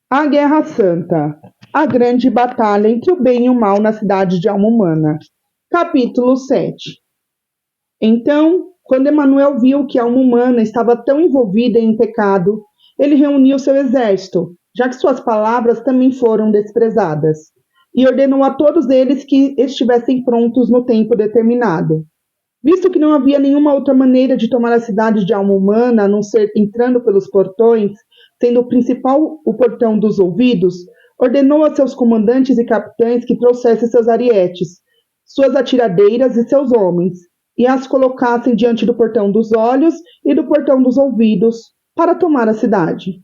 A Guerra Santa. A grande batalha entre o bem e o mal na cidade de Alma Humana. Capítulo 7. Então, quando Emanuel viu que a alma humana estava tão envolvida em pecado, ele reuniu seu exército, já que suas palavras também foram desprezadas, e ordenou a todos eles que estivessem prontos no tempo determinado. Visto que não havia nenhuma outra maneira de tomar a cidade de alma humana a não ser entrando pelos portões, sendo o principal o portão dos ouvidos, ordenou a seus comandantes e capitães que trouxessem seus arietes, suas atiradeiras e seus homens, e as colocassem diante do portão dos olhos e do portão dos ouvidos, para tomar a cidade.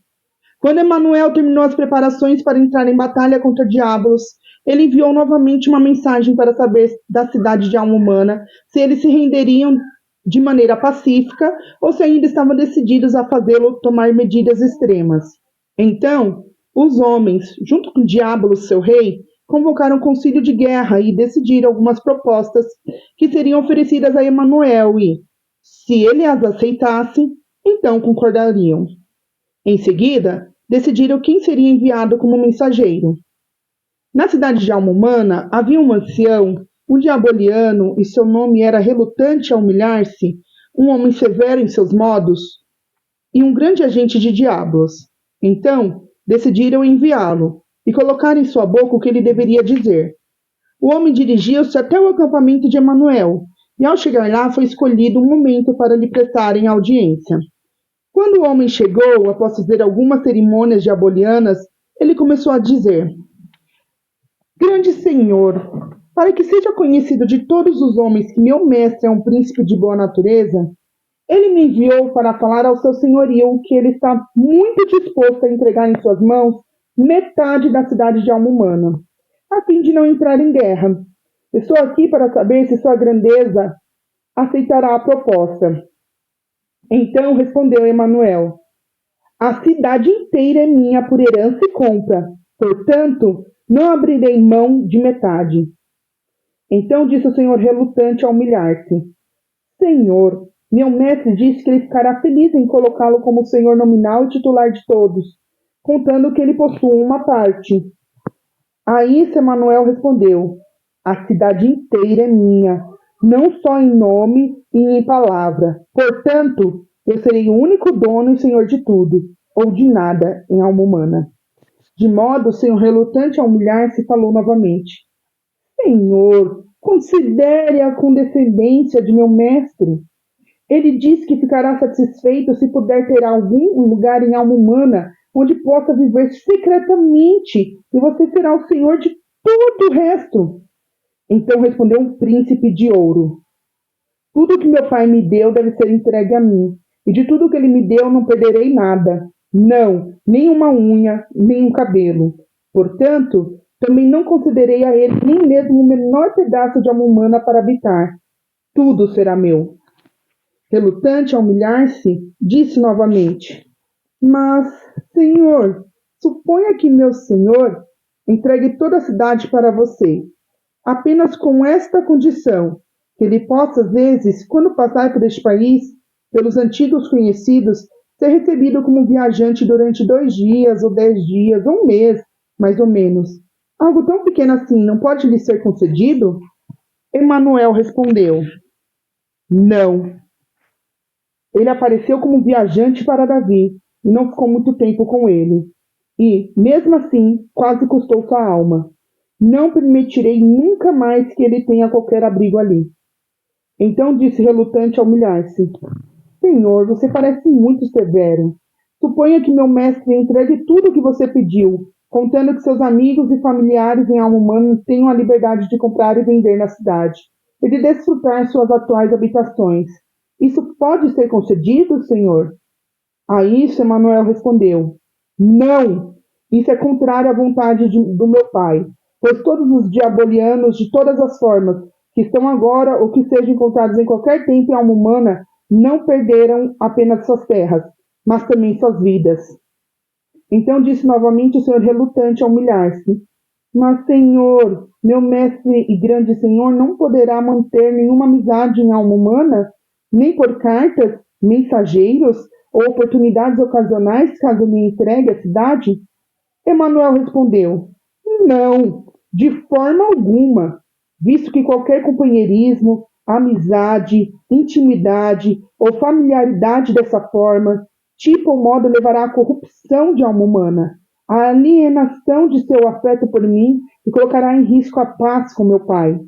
Quando Emanuel terminou as preparações para entrar em batalha contra Diabolos, ele enviou novamente uma mensagem para saber da cidade de alma humana se eles se renderiam de maneira pacífica ou se ainda estavam decididos a fazê-lo tomar medidas extremas. Então, os homens, junto com Diabolos, seu rei, convocaram um concílio de guerra e decidiram algumas propostas que seriam oferecidas a Emanuel e, se ele as aceitasse, então concordariam. Em seguida, decidiram quem seria enviado como mensageiro. Na cidade de Alma Humana havia um ancião, um diaboliano, e seu nome era relutante a humilhar-se, um homem severo em seus modos, e um grande agente de diabos. Então, decidiram enviá-lo e colocar em sua boca o que ele deveria dizer. O homem dirigiu-se até o acampamento de Emanuel, e ao chegar lá foi escolhido um momento para lhe prestarem audiência. Quando o homem chegou, após fazer algumas cerimônias diabolianas, ele começou a dizer: Grande Senhor, para que seja conhecido de todos os homens que meu mestre é um príncipe de boa natureza, ele me enviou para falar ao seu senhorio que ele está muito disposto a entregar em suas mãos metade da cidade de alma humana, a fim de não entrar em guerra. Estou aqui para saber se sua grandeza aceitará a proposta. Então respondeu Emanuel: A cidade inteira é minha por herança e compra, portanto, não abrirei mão de metade. Então disse o senhor relutante a humilhar-se: Senhor, meu mestre disse que ele ficará feliz em colocá-lo como senhor nominal e titular de todos, contando que ele possua uma parte. A isso Emanuel respondeu: A cidade inteira é minha, não só em nome e em palavra. Portanto, eu serei o único dono e senhor de tudo, ou de nada, em alma humana. De modo, o senhor relutante a humilhar-se falou novamente: Senhor, considere a condescendência de meu mestre. Ele diz que ficará satisfeito se puder ter algum lugar em alma humana onde possa viver secretamente, e você será o senhor de todo o resto. Então respondeu um príncipe de ouro: Tudo que meu pai me deu deve ser entregue a mim, e de tudo que ele me deu não perderei nada. Não, nem uma unha, nem um cabelo. Portanto, também não concederei a ele nem mesmo o menor pedaço de alma humana para habitar. Tudo será meu. Relutante a humilhar-se, disse novamente: Mas, senhor, suponha que meu senhor entregue toda a cidade para você, apenas com esta condição, que ele possa, às vezes, quando passar por este país, pelos antigos conhecidos, ser recebido como viajante durante 2 dias, ou 10 dias, ou um mês, mais ou menos. Algo tão pequeno assim não pode lhe ser concedido? Emanuel respondeu: Não. Ele apareceu como viajante para Davi, e não ficou muito tempo com ele. E, mesmo assim, quase custou sua alma. Não permitirei nunca mais que ele tenha qualquer abrigo ali. Então disse relutante a humilhar-se: Senhor, você parece muito severo. Suponha que meu mestre entregue tudo o que você pediu, contando que seus amigos e familiares em alma humana tenham a liberdade de comprar e vender na cidade, e de desfrutar suas atuais habitações. Isso pode ser concedido, senhor? A isso Emanuel respondeu: Não! Isso é contrário à vontade do meu pai, pois todos os diabolianos de todas as formas, que estão agora ou que sejam encontrados em qualquer tempo em alma humana, não perderam apenas suas terras, mas também suas vidas. Então disse novamente o senhor relutante a humilhar-se: Mas, senhor, meu mestre e grande senhor não poderá manter nenhuma amizade em alma humana, nem por cartas, mensageiros ou oportunidades ocasionais caso me entregue a cidade? Emanuel respondeu: Não, de forma alguma, visto que qualquer companheirismo, amizade, intimidade ou familiaridade dessa forma, tipo ou modo levará à corrupção de alma humana, à alienação de seu afeto por mim e colocará em risco a paz com meu pai.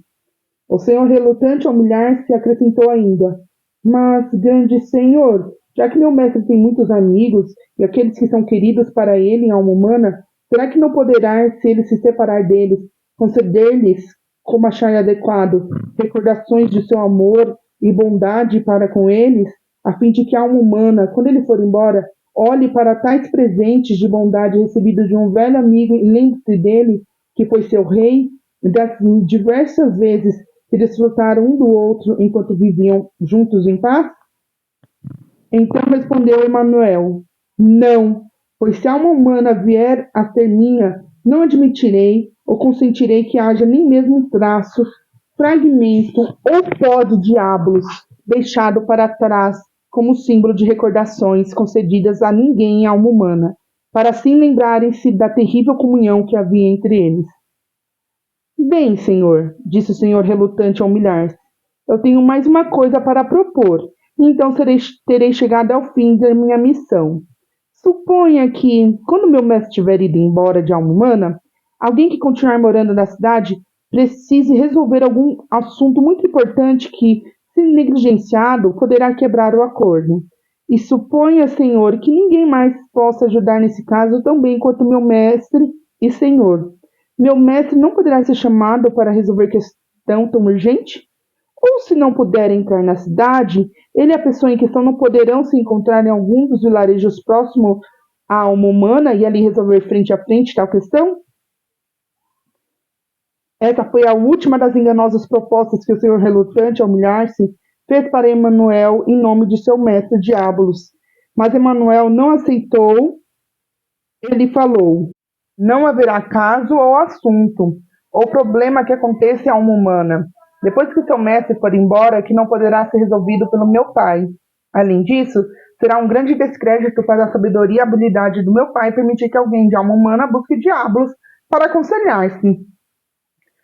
O senhor, relutante a humilhar-se, acrescentou ainda: Mas, grande senhor, já que meu mestre tem muitos amigos, e aqueles que são queridos para ele em alma humana, será que não poderá, se ele se separar deles, conceder-lhes, como achar adequado, recordações de seu amor e bondade para com eles, a fim de que a alma humana, quando ele for embora, olhe para tais presentes de bondade recebidos de um velho amigo e lembre-se dele, que foi seu rei, e das diversas vezes que desfrutaram um do outro enquanto viviam juntos em paz? Então respondeu Emanuel: Não, pois se a alma humana vier a ser minha, não admitirei ou consentirei que haja nem mesmo um traço, fragmento ou pó de diabos deixado para trás como símbolo de recordações concedidas a ninguém em alma humana, para assim lembrarem-se da terrível comunhão que havia entre eles. Bem, senhor, disse o senhor relutante a humilhar-se, eu tenho mais uma coisa para propor, e então terei chegado ao fim da minha missão. Suponha que, quando meu mestre tiver ido embora de alma humana, alguém que continuar morando na cidade precise resolver algum assunto muito importante que, se negligenciado, poderá quebrar o acordo. E suponha, senhor, que ninguém mais possa ajudar nesse caso tão bem quanto meu mestre e senhor. Meu mestre não poderá ser chamado para resolver questão tão urgente? Ou se não puder entrar na cidade, ele e a pessoa em questão não poderão se encontrar em algum dos vilarejos próximos à alma humana e ali resolver frente a frente tal questão? Essa foi a última das enganosas propostas que o senhor relutante a humilhar-se fez para Emanuel em nome de seu mestre Diabolos. Mas Emanuel não aceitou. Ele falou: Não haverá caso ou assunto, ou problema que aconteça à alma humana, depois que seu mestre for embora, que não poderá ser resolvido pelo meu pai. Além disso, será um grande descrédito para a sabedoria e habilidade do meu pai permitir que alguém de alma humana busque diabos para aconselhar-se,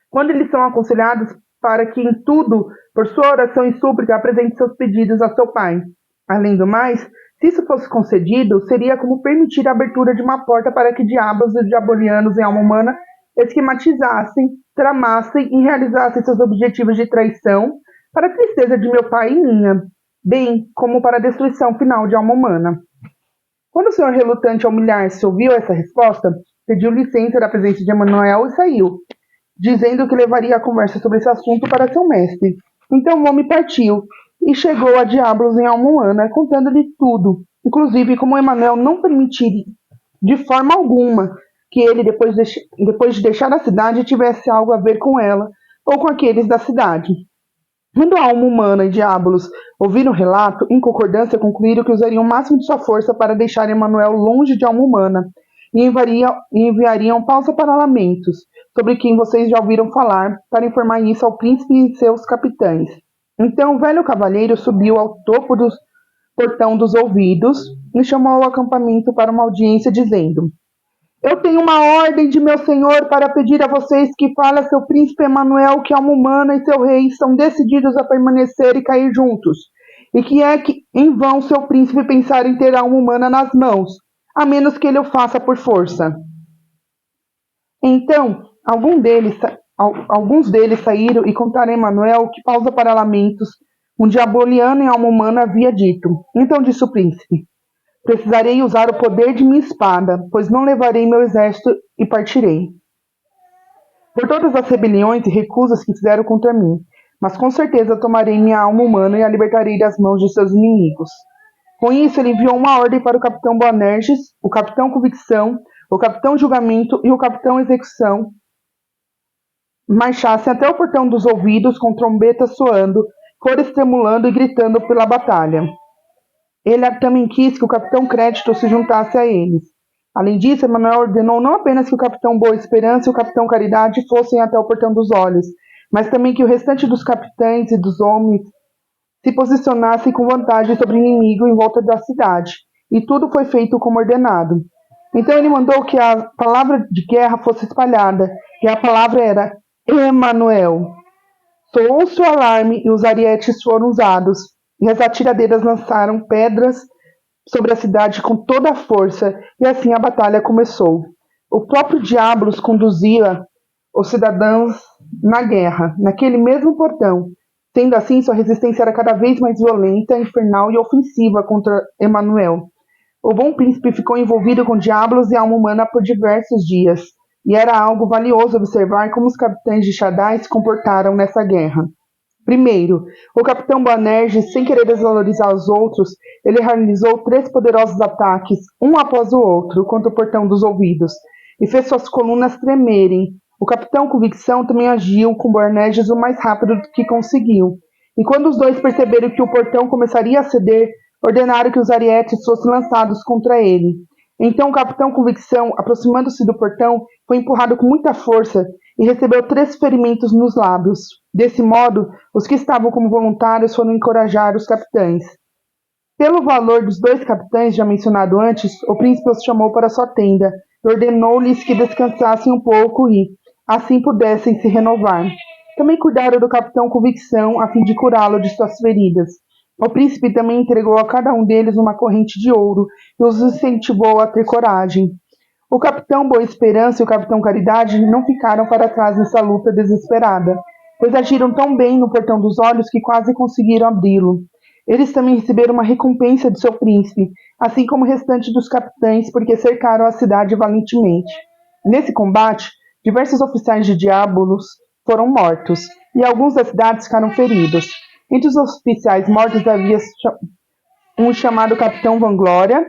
quando eles são aconselhados para que em tudo, por sua oração e súplica, apresente seus pedidos a seu pai. Além do mais, se isso fosse concedido, seria como permitir a abertura de uma porta para que diabos e diabolianos em alma humana esquematizassem, tramassem e realizassem seus objetivos de traição para a tristeza de meu pai e minha, bem como para a destruição final de alma humana. Quando o senhor relutante a humilhar-se ouviu essa resposta, pediu licença da presença de Emanuel e saiu, dizendo que levaria a conversa sobre esse assunto para seu mestre. Então o homem partiu e chegou a Diablos em alma humana, contando-lhe tudo, inclusive como Emanuel não permitiria de forma alguma que ele, depois de deixar a cidade, tivesse algo a ver com ela ou com aqueles da cidade. Quando a alma humana e Diabolos ouviram o relato, em concordância concluíram que usariam o máximo de sua força para deixar Emanuel longe de alma humana e enviariam pausa para lamentos, sobre quem vocês já ouviram falar, para informar isso ao príncipe e seus capitães. Então o velho cavalheiro subiu ao topo do portão dos ouvidos e chamou ao acampamento para uma audiência, dizendo: Eu tenho uma ordem de meu senhor para pedir a vocês que fale a seu príncipe Emanuel que a alma humana e seu rei estão decididos a permanecer e cair juntos, e que é que em vão seu príncipe pensar em ter a alma humana nas mãos, a menos que ele o faça por força. Então, alguns deles saíram e contaram a Emanuel que, pausa para lamentos, um diaboliano em alma humana havia dito. Então disse o príncipe: Precisarei usar o poder de minha espada, pois não levarei meu exército e partirei. Por todas as rebeliões e recusas que fizeram contra mim, mas com certeza tomarei minha alma humana e a libertarei das mãos de seus inimigos. Com isso, ele enviou uma ordem para o capitão Boanerges, o capitão Convicção, o capitão Julgamento e o capitão Execução marchassem até o portão dos ouvidos com trombetas soando, cores tremulando e gritando pela batalha. Ele também quis que o capitão Crédito se juntasse a eles. Além disso, Emanuel ordenou não apenas que o capitão Boa Esperança e o capitão Caridade fossem até o portão dos olhos, mas também que o restante dos capitães e dos homens se posicionassem com vantagem sobre o inimigo em volta da cidade. E tudo foi feito como ordenado. Então ele mandou que a palavra de guerra fosse espalhada, e a palavra era Emanuel. Soou-se o alarme e os arietes foram usados, e as atiradeiras lançaram pedras sobre a cidade com toda a força, e assim a batalha começou. O próprio Diabolos conduzia os cidadãos na guerra, naquele mesmo portão. Sendo assim, sua resistência era cada vez mais violenta, infernal e ofensiva contra Emanuel. O bom príncipe ficou envolvido com Diabolos e alma humana por diversos dias, e era algo valioso observar como os capitães de Shaddai se comportaram nessa guerra. Primeiro, o capitão Boanerges, sem querer desvalorizar os outros, ele realizou 3 poderosos ataques, um após o outro, contra o portão dos ouvidos, e fez suas colunas tremerem. O capitão Convicção também agiu com Boanerges o mais rápido que conseguiu, e quando os dois perceberam que o portão começaria a ceder, ordenaram que os arietes fossem lançados contra ele. Então o capitão Convicção, aproximando-se do portão, foi empurrado com muita força e recebeu 3 ferimentos nos lábios. Desse modo, os que estavam como voluntários foram encorajar os capitães. Pelo valor dos 2 capitães já mencionado antes, o príncipe os chamou para sua tenda e ordenou-lhes que descansassem um pouco e, assim, pudessem se renovar. Também cuidaram do capitão Convicção a fim de curá-lo de suas feridas. O príncipe também entregou a cada um deles uma corrente de ouro e os incentivou a ter coragem. O capitão Boa Esperança e o capitão Caridade não ficaram para trás nessa luta desesperada, pois agiram tão bem no portão dos olhos que quase conseguiram abri-lo. Eles também receberam uma recompensa de seu príncipe, assim como o restante dos capitães, porque cercaram a cidade valentemente. Nesse combate, diversos oficiais de Diabolos foram mortos, e alguns da cidade ficaram feridos. Entre os oficiais mortos havia um chamado Capitão Vanglória.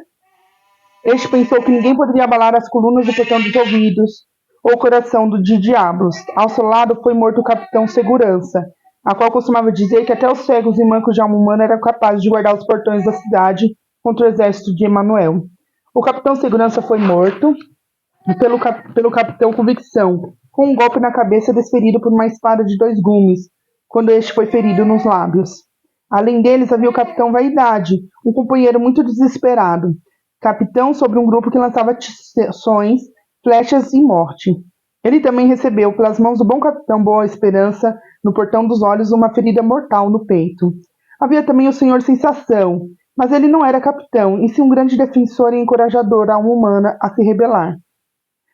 Este pensou que ninguém poderia abalar as colunas do portão dos ouvidos ou o coração de Diablos. Ao seu lado foi morto o Capitão Segurança, a qual costumava dizer que até os cegos e mancos de alma humana eram capazes de guardar os portões da cidade contra o exército de Emanuel. O Capitão Segurança foi morto pelo Capitão Convicção, com um golpe na cabeça desferido por uma espada de 2 gumes, quando este foi ferido nos lábios. Além deles havia o Capitão Vaidade, um companheiro muito desesperado, capitão sobre um grupo que lançava tições, flechas e morte. Ele também recebeu, pelas mãos do bom capitão Boa Esperança, no portão dos olhos, uma ferida mortal no peito. Havia também o Senhor Sensação, mas ele não era capitão, e sim um grande defensor e encorajador à alma humana a se rebelar.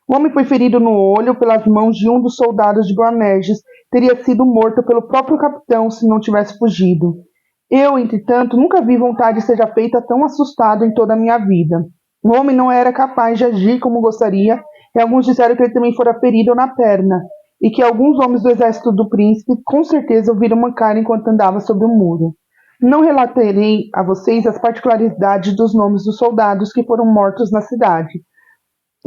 O homem foi ferido no olho pelas mãos de um dos soldados de Boanerges, teria sido morto pelo próprio capitão se não tivesse fugido. Eu, entretanto, nunca vi vontade seja feita tão assustado em toda a minha vida. O homem não era capaz de agir como gostaria, e alguns disseram que ele também fora ferido na perna, e que alguns homens do exército do príncipe com certeza o viram mancar enquanto andava sobre o muro. Não relatarei a vocês as particularidades dos nomes dos soldados que foram mortos na cidade,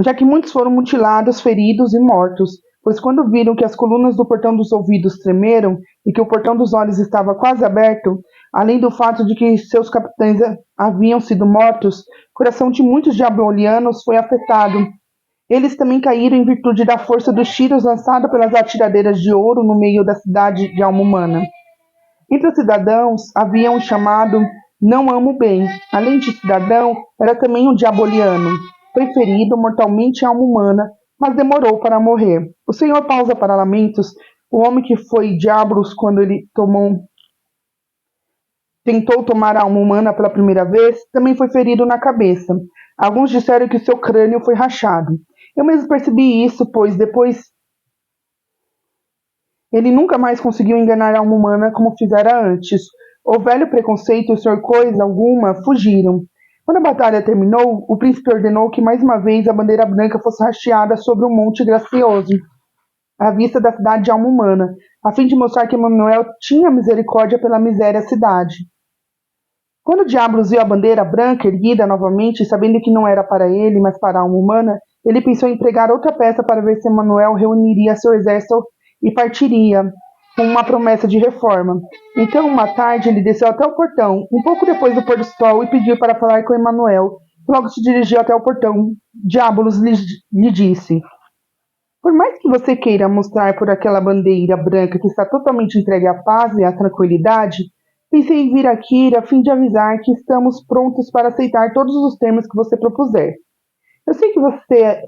já que muitos foram mutilados, feridos e mortos, pois quando viram que as colunas do portão dos ouvidos tremeram e que o portão dos olhos estava quase aberto, além do fato de que seus capitães haviam sido mortos, o coração de muitos diabolianos foi afetado. Eles também caíram em virtude da força dos tiros lançados pelas atiradeiras de ouro no meio da cidade de alma humana. Entre os cidadãos havia um chamado Não Amo Bem. Além de cidadão, era também um diaboliano. Foi ferido mortalmente em alma humana, mas demorou para morrer. O Senhor pausa para lamentos. O homem que foi Diabolos quando ele tentou tomar a alma humana pela primeira vez, também foi ferido na cabeça. Alguns disseram que seu crânio foi rachado. Eu mesmo percebi isso, pois depois ele nunca mais conseguiu enganar a alma humana como fizera antes. O velho preconceito e o Sr. Coisa alguma fugiram. Quando a batalha terminou, o príncipe ordenou que mais uma vez a bandeira branca fosse hasteada sobre o Monte Gracioso, à vista da cidade de alma humana, a fim de mostrar que Emanuel tinha misericórdia pela miséria cidade. Quando o Diabolos viu a bandeira branca erguida novamente, sabendo que não era para ele, mas para a alma humana, ele pensou em pregar outra peça para ver se Emanuel reuniria seu exército e partiria, com uma promessa de reforma. Então, uma tarde, ele desceu até o portão, um pouco depois do pôr do sol, e pediu para falar com Emanuel. Logo se dirigiu até o portão. Diabolos lhe disse: por mais que você queira mostrar por aquela bandeira branca que está totalmente entregue à paz e à tranquilidade, pensei em vir aqui a fim de avisar que estamos prontos para aceitar todos os termos que você propuser. Eu sei que você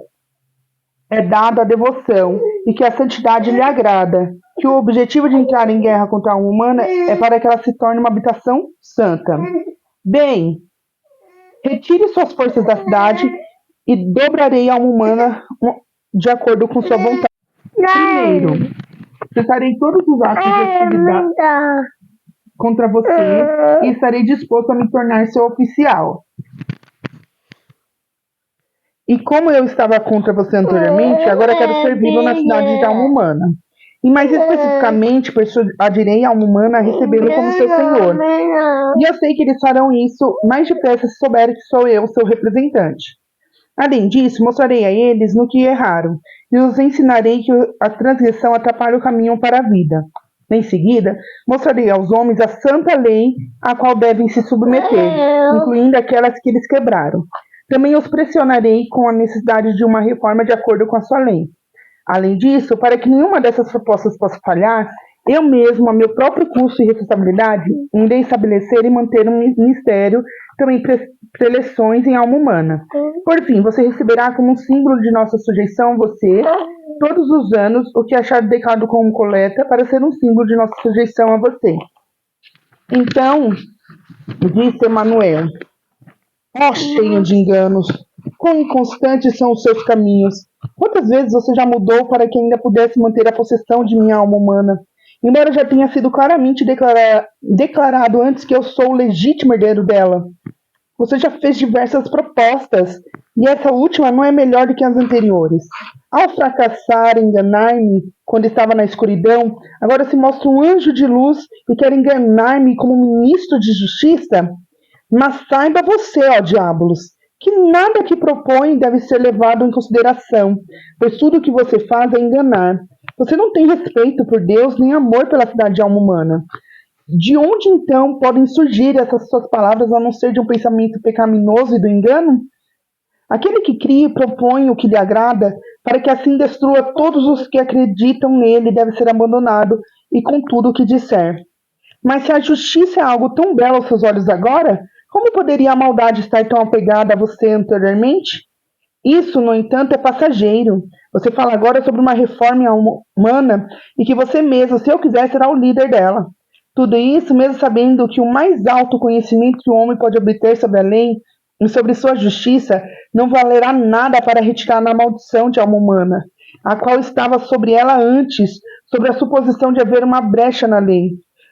é dado à devoção e que a santidade lhe agrada, que o objetivo de entrar em guerra contra a alma humana é para que ela se torne uma habitação santa. Bem, retire suas forças da cidade e dobrarei a alma humana de acordo com sua vontade. Primeiro, cessarei todos os atos de hostilidade contra você e estarei disposto a me tornar seu oficial. E como eu estava contra você anteriormente, agora quero servi-lo na cidade de alma humana. E mais especificamente, persuadirei a alma humana a recebê-lo como seu senhor. E eu sei que eles farão isso mais depressa se souberem que sou eu, seu representante. Além disso, mostrarei a eles no que erraram, e os ensinarei que a transgressão atrapalha o caminho para a vida. Em seguida, mostrarei aos homens a santa lei a qual devem se submeter, incluindo aquelas que eles quebraram. Também os pressionarei com a necessidade de uma reforma de acordo com a sua lei. Além disso, para que nenhuma dessas propostas possa falhar, eu mesmo, a meu próprio custo e responsabilidade, irei estabelecer e manter um ministério, também preleções em alma humana. Por fim, você receberá como um símbolo de nossa sujeição, você, todos os anos, o que achar declarado como coleta, para ser um símbolo de nossa sujeição a você. Então, disse Emanuel, ó cheio de enganos, quão inconstantes são os seus caminhos. Quantas vezes você já mudou para que ainda pudesse manter a possessão de minha alma humana? Embora já tenha sido claramente declarado antes que eu sou o legítimo herdeiro dela. Você já fez diversas propostas, e essa última não é melhor do que as anteriores. Ao fracassar em enganar-me quando estava na escuridão, agora se mostra um anjo de luz e quer enganar-me como ministro de justiça? Mas saiba você, ó diabolos, que nada que propõe deve ser levado em consideração, pois tudo o que você faz é enganar. Você não tem respeito por Deus nem amor pela cidade de alma humana. De onde então podem surgir essas suas palavras a não ser de um pensamento pecaminoso e do engano? Aquele que cria e propõe o que lhe agrada, para que assim destrua todos os que acreditam nele, deve ser abandonado, e com tudo o que disser. Mas se a justiça é algo tão belo aos seus olhos agora, como poderia a maldade estar tão apegada a você anteriormente? Isso, no entanto, é passageiro. Você fala agora sobre uma reforma humana e que você mesmo, se eu quiser, será o líder dela. Tudo isso mesmo sabendo que o mais alto conhecimento que o homem pode obter sobre a lei e sobre sua justiça não valerá nada para retirar a maldição de alma humana, a qual estava sobre ela antes, sobre a suposição de haver uma brecha na lei.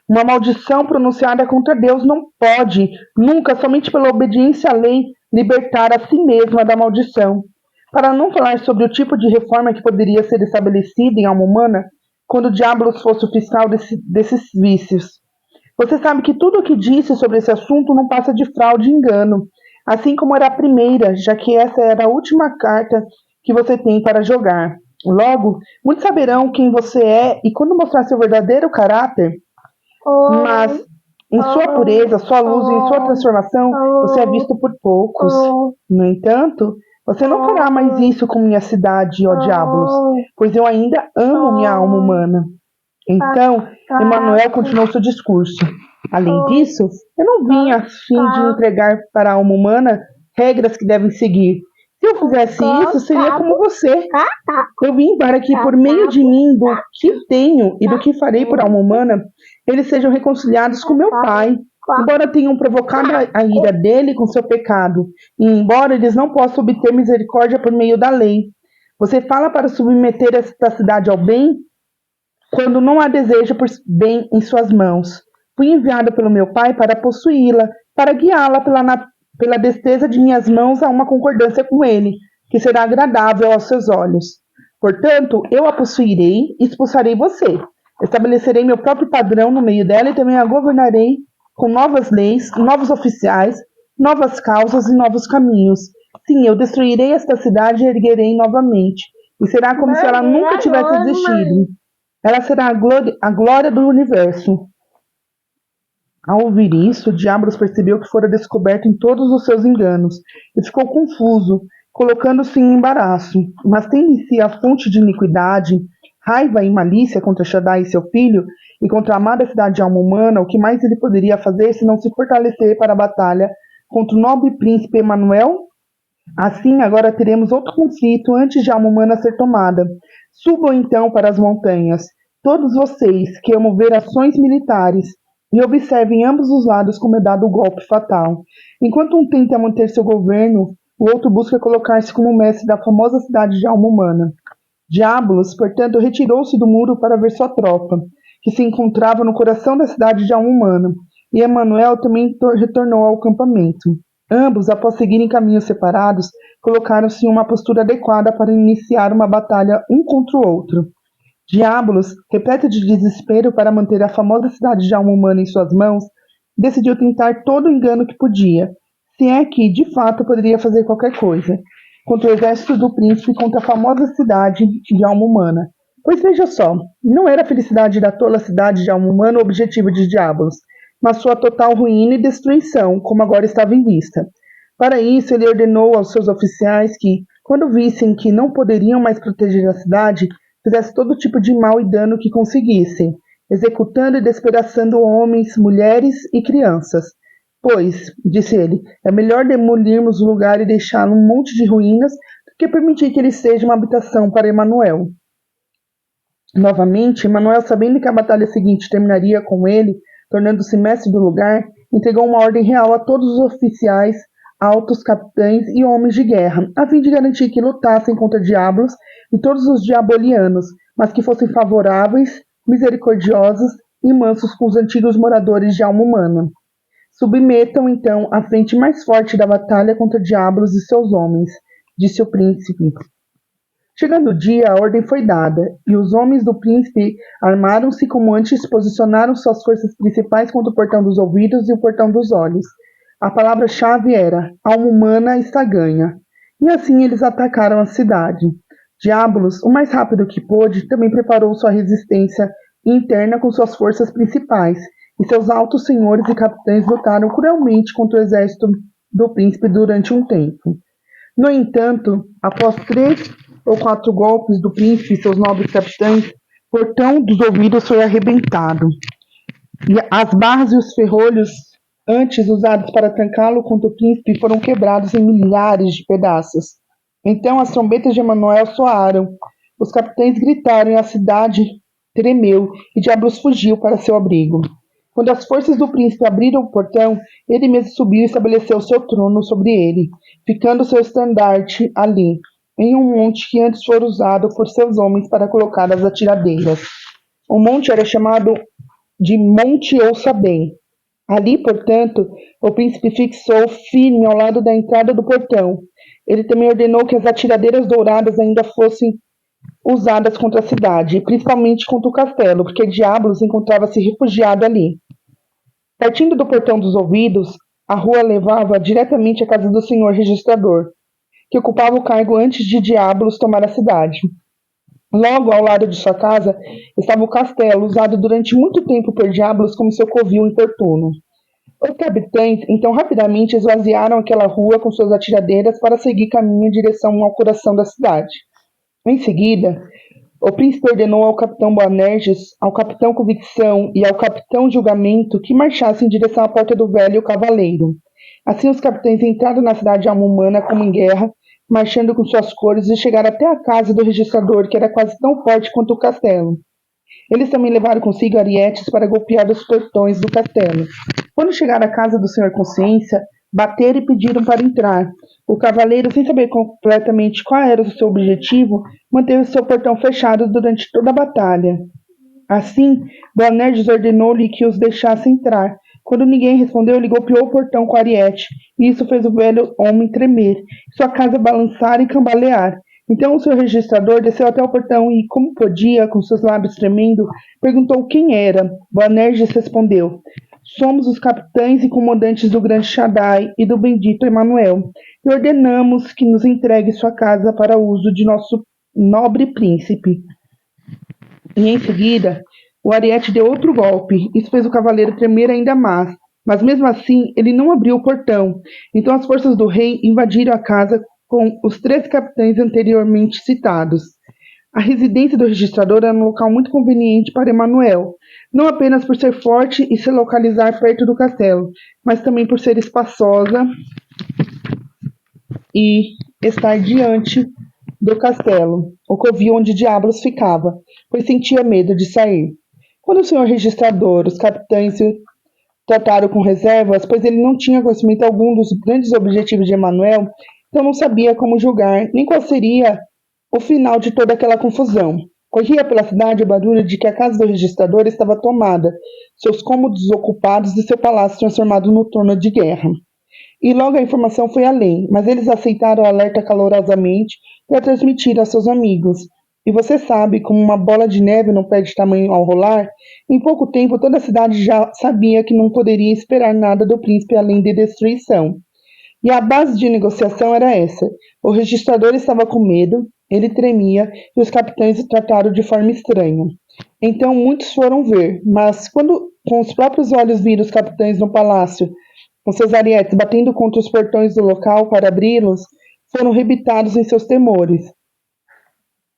Uma maldição pronunciada contra Deus não pode, nunca, somente pela obediência à lei, libertar a si mesma da maldição. Para não falar sobre o tipo de reforma que poderia ser estabelecida em alma humana, quando o diabo fosse o fiscal desses vícios. Você sabe que tudo o que disse sobre esse assunto não passa de fraude e engano, assim como era a primeira, já que essa era a última carta que você tem para jogar. Logo, muitos saberão quem você é e quando mostrar seu verdadeiro caráter, mas em sua pureza, sua luz e em sua transformação, você é visto por poucos. No entanto, você não fará mais isso com minha cidade, ó diabos, pois eu ainda amo minha alma humana. Então, Emanuel continuou seu discurso. Além disso, eu não vim a fim de entregar para a alma humana regras que devem seguir. Se eu fizesse isso, seria como você. Eu vim para que, por meio de mim, do que tenho e do que farei por alma humana, eles sejam reconciliados com meu Pai. Embora tenham provocado a ira dele com seu pecado, e embora eles não possam obter misericórdia por meio da lei. Você fala para submeter esta cidade ao bem, quando não há desejo por bem em suas mãos. Fui enviado pelo meu Pai para possuí-la, para guiá-la pela destreza de minhas mãos a uma concordância com ele, que será agradável aos seus olhos. Portanto, eu a possuirei e expulsarei você. Estabelecerei meu próprio padrão no meio dela e também a governarei com novas leis, novos oficiais, novas causas e novos caminhos. Sim, eu destruirei esta cidade e erguerei novamente. E será como se ela nunca tivesse existido. Ela será a glória do universo. Ao ouvir isso, o diabo percebeu que fora descoberto em todos os seus enganos e ficou confuso, colocando-se em embaraço. Mas tendo em si a fonte de iniquidade, raiva e malícia contra Shaddai e seu filho, e contra a amada cidade de alma humana, o que mais ele poderia fazer se não se fortalecer para a batalha contra o nobre príncipe Emanuel? Assim, agora teremos outro conflito antes de Alma ser tomada. Subam então para as montanhas, todos vocês que amam ver ações militares, e observem ambos os lados como é dado o golpe fatal. Enquanto um tenta manter seu governo, o outro busca colocar-se como mestre da famosa cidade de Alma. Diabolos, portanto, retirou-se do muro para ver sua tropa, que se encontrava no coração da cidade de Alma, e Emanuel também retornou ao acampamento. Ambos, após seguirem caminhos separados, colocaram-se em uma postura adequada para iniciar uma batalha um contra o outro. Diabolos, repleto de desespero para manter a famosa cidade de Alma em suas mãos, decidiu tentar todo o engano que podia, se é que, de fato, poderia fazer qualquer coisa, contra o exército do príncipe contra a famosa cidade de Alma. Pois veja só, não era a felicidade da tola cidade de Alma o objetivo de Diabolos, mas sua total ruína e destruição, como agora estava em vista. Para isso, ele ordenou aos seus oficiais que, quando vissem que não poderiam mais proteger a cidade, fizesse todo tipo de mal e dano que conseguissem, executando e despedaçando homens, mulheres e crianças. Pois, disse ele, é melhor demolirmos o lugar e deixá-lo um monte de ruínas do que permitir que ele seja uma habitação para Emanuel. Novamente, Emanuel, sabendo que a batalha seguinte terminaria com ele, tornando-se mestre do lugar, entregou uma ordem real a todos os oficiais, altos capitães e homens de guerra, a fim de garantir que lutassem contra diabos e todos os diabolianos, mas que fossem favoráveis, misericordiosos e mansos com os antigos moradores de alma humana. Submetam, então, a frente mais forte da batalha contra diabos e seus homens, disse o príncipe. Chegando o dia, a ordem foi dada, e os homens do príncipe armaram-se como antes, posicionaram suas forças principais contra o portão dos ouvidos e o portão dos olhos. A palavra-chave era: alma humana está ganha. E assim eles atacaram a cidade. Diabolos, o mais rápido que pôde, também preparou sua resistência interna com suas forças principais, e seus altos senhores e capitães lutaram cruelmente contra o exército do príncipe durante um tempo. No entanto, após 3 ou 4 golpes do príncipe e seus nobres capitães, o portão dos ouvidos foi arrebentado, e as barras e os ferrolhos antes usados para trancá-lo contra o príncipe foram quebrados em milhares de pedaços. Então as trombetas de Emanuel soaram, os capitães gritaram e a cidade tremeu, e Diablos fugiu para seu abrigo. Quando as forças do príncipe abriram o portão, ele mesmo subiu e estabeleceu seu trono sobre ele, ficando seu estandarte ali, em um monte que antes fora usado por seus homens para colocar as atiradeiras. O monte era chamado de Monte Ouça Bem. Ali, portanto, o príncipe fixou firme ao lado da entrada do portão. Ele também ordenou que as atiradeiras douradas ainda fossem usadas contra a cidade, principalmente contra o castelo, porque Diablos encontrava-se refugiado ali. Partindo do portão dos ouvidos, a rua levava diretamente à casa do senhor registrador, que ocupava o cargo antes de Diablos tomar a cidade. Logo ao lado de sua casa estava o castelo, usado durante muito tempo por Diablos como seu covil importuno. Os capitães então rapidamente esvaziaram aquela rua com suas atiradeiras para seguir caminho em direção ao coração da cidade. Em seguida, o príncipe ordenou ao capitão Boanerges, ao capitão Convicção e ao capitão Julgamento que marchassem em direção à porta do velho cavaleiro. Assim os capitães entraram na cidade de alma humana como em guerra, marchando com suas cores e chegaram até a casa do registrador, que era quase tão forte quanto o castelo. Eles também levaram consigo arietes para golpear os portões do castelo. Quando chegaram à casa do Senhor Consciência, bateram e pediram para entrar. O cavaleiro, sem saber completamente qual era o seu objetivo, manteve seu portão fechado durante toda a batalha. Assim, Boanerges ordenou-lhe que os deixasse entrar. Quando ninguém respondeu, ele golpeou o portão com ariete, e isso fez o velho homem tremer, sua casa balançar e cambalear. Então o seu registrador desceu até o portão e, como podia, com seus lábios tremendo, perguntou quem era. Boanerges respondeu: somos os capitães e comandantes do grande Shaddai e do bendito Emanuel, e ordenamos que nos entregue sua casa para uso de nosso nobre príncipe. E em seguida, o ariete deu outro golpe. Isso fez o cavaleiro tremer ainda mais. Mas mesmo assim, ele não abriu o portão. Então as forças do rei invadiram a casa com os 3 capitães anteriormente citados. A residência do registrador era um local muito conveniente para Emanuel, não apenas por ser forte e se localizar perto do castelo, mas também por ser espaçosa e estar diante do castelo, o covil onde diabos ficava, pois sentia medo de sair. Quando o senhor registrador, os capitães o trataram com reservas, pois ele não tinha conhecimento algum dos grandes objetivos de Emanuel, então não sabia como julgar, nem qual seria o final de toda aquela confusão. Corria pela cidade o barulho de que a casa do registrador estava tomada, seus cômodos ocupados e seu palácio transformado no trono de guerra. E logo a informação foi além, mas eles aceitaram o alerta calorosamente para transmitir a seus amigos. E você sabe, como uma bola de neve não perde tamanho ao rolar, em pouco tempo toda a cidade já sabia que não poderia esperar nada do príncipe além de destruição. E a base de negociação era essa. O registrador estava com medo, ele tremia e os capitães o trataram de forma estranha. Então muitos foram ver, mas quando com os próprios olhos viram os capitães no palácio, com seus arietes batendo contra os portões do local para abri-los, foram rebitados em seus temores.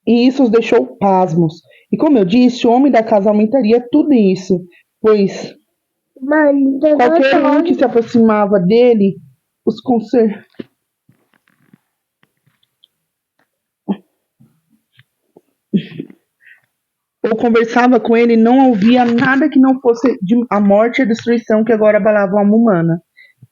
E isso os deixou pasmos. E como eu disse, o homem da casa aumentaria tudo isso, pois qualquer um que se aproximava dele, os conser... ou conversava com ele, não ouvia nada que não fosse a morte e a destruição que agora abalavam a alma humana.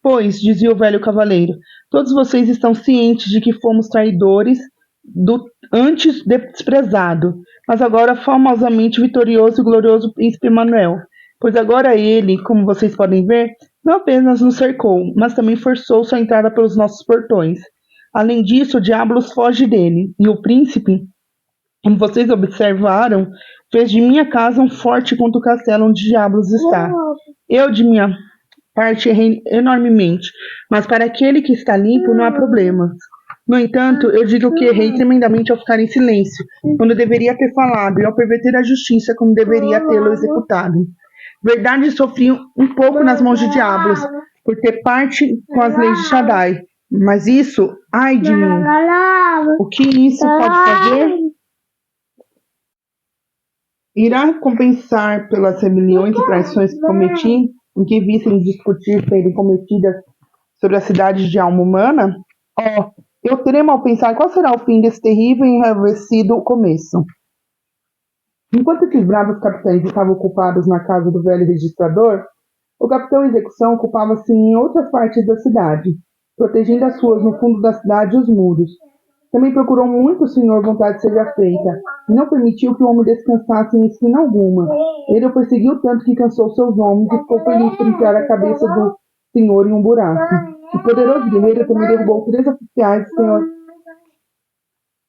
Pois, dizia o velho cavaleiro, todos vocês estão cientes de que fomos traidores do antes desprezado, mas agora famosamente vitorioso e glorioso príncipe Manuel. Pois agora ele, como vocês podem ver, não apenas nos cercou, mas também forçou sua entrada pelos nossos portões. Além disso, o diabo foge dele, e o príncipe, como vocês observaram, fez de minha casa um forte contra o castelo onde Diablos está. Eu, de minha parte, errei enormemente, mas para aquele que está limpo não há problema. No entanto, eu digo que errei tremendamente ao ficar em silêncio, quando deveria ter falado, e ao perverter a justiça, como deveria tê-lo executado. Verdade, sofri um pouco nas mãos de Diablos, por ter parte com as leis de Shaddai, mas isso, ai de mim, o que isso pode fazer? Irá compensar pelas rebeliões e traições que cometi, em que vissem discutir serem cometidas sobre a cidade de alma humana? Oh, eu tremo ao pensar qual será o fim desse terrível e enraivecido começo. Enquanto esses bravos capitães estavam ocupados na casa do velho registrador, o capitão execução ocupava-se em outras partes da cidade, protegendo as ruas no fundo da cidade e os muros. Também procurou muito o senhor vontade seja feita, e não permitiu que o homem descansasse em esquina alguma. Ele o perseguiu tanto que cansou seus homens e ficou feliz por enfiar a cabeça do senhor em um buraco. O poderoso guerreiro também derrubou 3 oficiais do senhor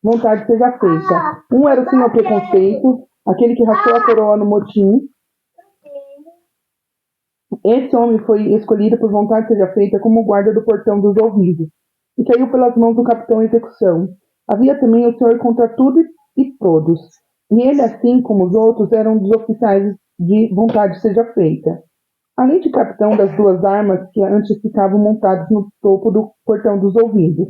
vontade seja feita. Um era o senhor preconceito, aquele que rachou a coroa no motim. Esse homem foi escolhido por vontade seja feita como guarda do portão dos ouvidos, e caiu pelas mãos do capitão execução. Havia também o senhor contra tudo e todos, e ele, assim como os outros, era um dos oficiais de vontade seja feita. Além de capitão das 2 armas que antes ficavam montadas no topo do portão dos ouvidos.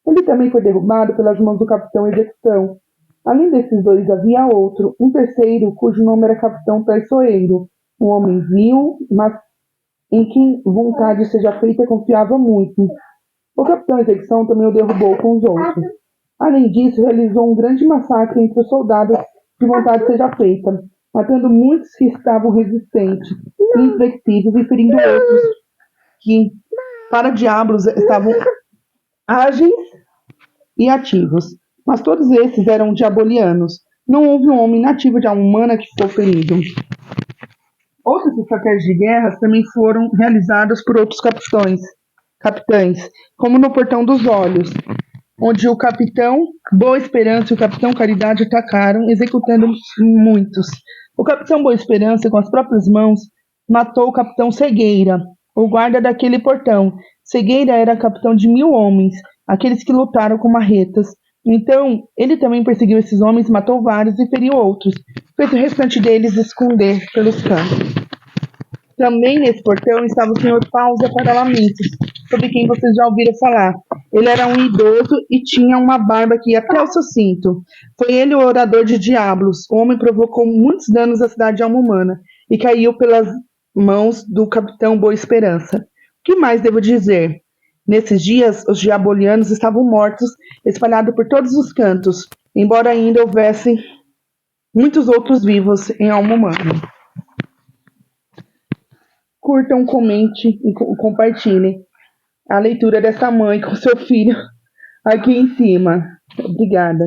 Ele também foi derrubado pelas mãos do capitão execução. Além desses 2 havia outro, um terceiro, cujo nome era capitão traiçoeiro, um homem vil, mas em quem vontade seja feita confiava muito. O capitão execução também o derrubou com os outros. Além disso, realizou um grande massacre entre os soldados de vontade seja feita, matando muitos que estavam resistentes e inflexíveis e ferindo outros que, para diabos, estavam ágeis e ativos. Mas todos esses eram diabolianos. Não houve um homem nativo de alma humana que ficou ferido. Outras estratégias de guerra também foram realizadas por outros capitães, como no Portão dos Olhos, onde o capitão Boa Esperança e o capitão Caridade atacaram, executando muitos. O capitão Boa Esperança, com as próprias mãos, matou o capitão Cegueira, o guarda daquele portão. Cegueira era capitão de 1000 homens, aqueles que lutaram com marretas. Então, ele também perseguiu esses homens, matou vários e feriu outros, fez o restante deles esconder pelos campos. Também nesse portão estava o senhor Pausa Paralamentos, sobre quem vocês já ouviram falar. Ele era um idoso e tinha uma barba que ia até o seu cinto. Foi ele o orador de diabos. O homem provocou muitos danos à cidade de alma humana e caiu pelas mãos do capitão Boa Esperança. O que mais devo dizer? Nesses dias, os diabolianos estavam mortos, espalhados por todos os cantos, embora ainda houvesse muitos outros vivos em alma humana. Curtam, comente e compartilhem a leitura dessa mãe com seu filho aqui em cima. Obrigada.